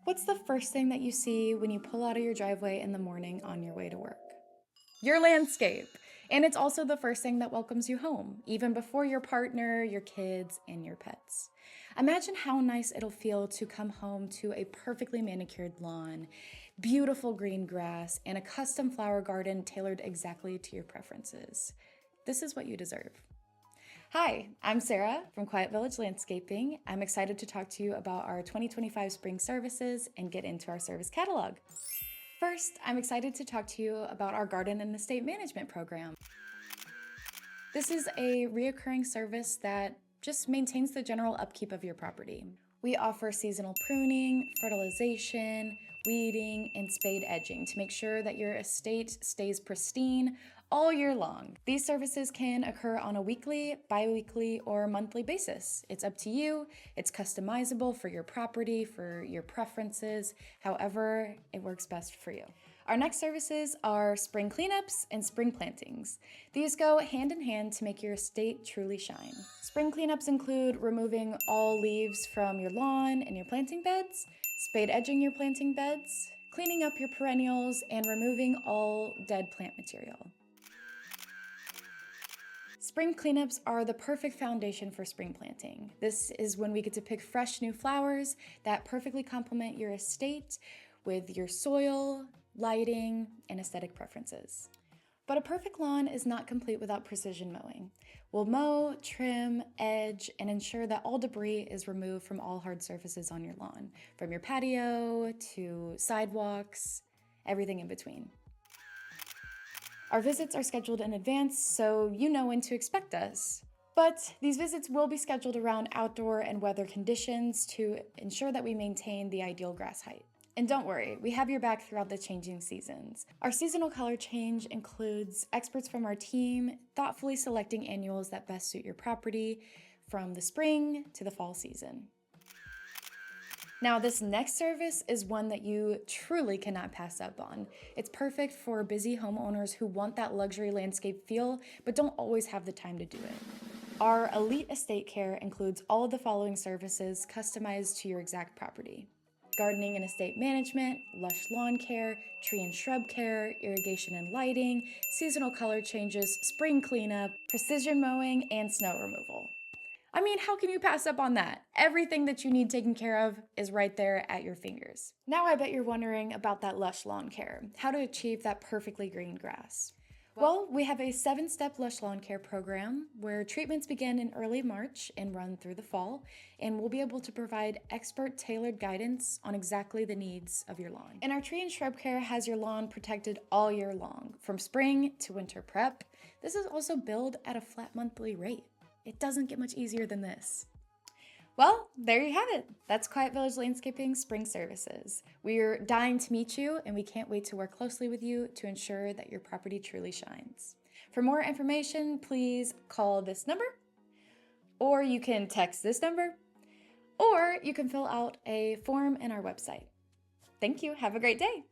What's the first thing that you see when you pull out of your driveway in the morning on your way to work? Your landscape. And it's also the first thing that welcomes you home, even before your partner, your kids, and your pets. Imagine how nice it'll feel to come home to a perfectly manicured lawn, beautiful green grass, and a custom flower garden tailored exactly to your preferences. This is what you deserve. Hi, I'm Sarah from Quiet Village Landscaping. I'm excited to talk to you about our 2025 spring services and get into our service catalog. First, I'm excited to talk to you about our garden and estate management program. This is a reoccurring service that just maintains the general upkeep of your property. We offer seasonal pruning, fertilization, weeding, and spade edging to make sure that your estate stays pristine all year long. These services can occur on a weekly, bi-weekly, or monthly basis. It's up to you. It's customizable for your property, for your preferences, however it works best for you. Our next services are spring cleanups and spring plantings. These go hand in hand to make your estate truly shine. Spring cleanups include removing all leaves from your lawn and your planting beds, spade edging your planting beds, cleaning up your perennials, and removing all dead plant material. Spring cleanups are the perfect foundation for spring planting. This is when we get to pick fresh new flowers that perfectly complement your estate with your soil, lighting, and aesthetic preferences. But a perfect lawn is not complete without precision mowing. We'll mow, trim, edge, and ensure that all debris is removed from all hard surfaces on your lawn, from your patio to sidewalks, everything in between. Our visits are scheduled in advance, so you know when to expect us. But these visits will be scheduled around outdoor and weather conditions to ensure that we maintain the ideal grass height. And don't worry, we have your back throughout the changing seasons. Our seasonal color change includes experts from our team thoughtfully selecting annuals that best suit your property from the spring to the fall season. Now, this next service is one that you truly cannot pass up on. It's perfect for busy homeowners who want that luxury landscape feel, but don't always have the time to do it. Our Elite Estate Care includes all of the following services customized to your exact property: gardening and estate management, lush lawn care, tree and shrub care, irrigation and lighting, seasonal color changes, spring cleanup, precision mowing, and snow removal. I mean, how can you pass up on that? Everything that you need taken care of is right there at your fingers. Now I bet you're wondering about that lush lawn care, how to achieve that perfectly green grass. Well, we have a 7-step lush lawn care program where treatments begin in early March and run through the fall, and we'll be able to provide expert-tailored guidance on exactly the needs of your lawn. And our tree and shrub care has your lawn protected all year long, from spring to winter prep. This is also billed at a flat monthly rate. It doesn't get much easier than this. Well, there you have it. That's Quiet Village Landscaping Spring Services. We're dying to meet you, and we can't wait to work closely with you to ensure that your property truly shines. For more information, please call this number, or you can text this number, or you can fill out a form in our website. Thank you. Have a great day.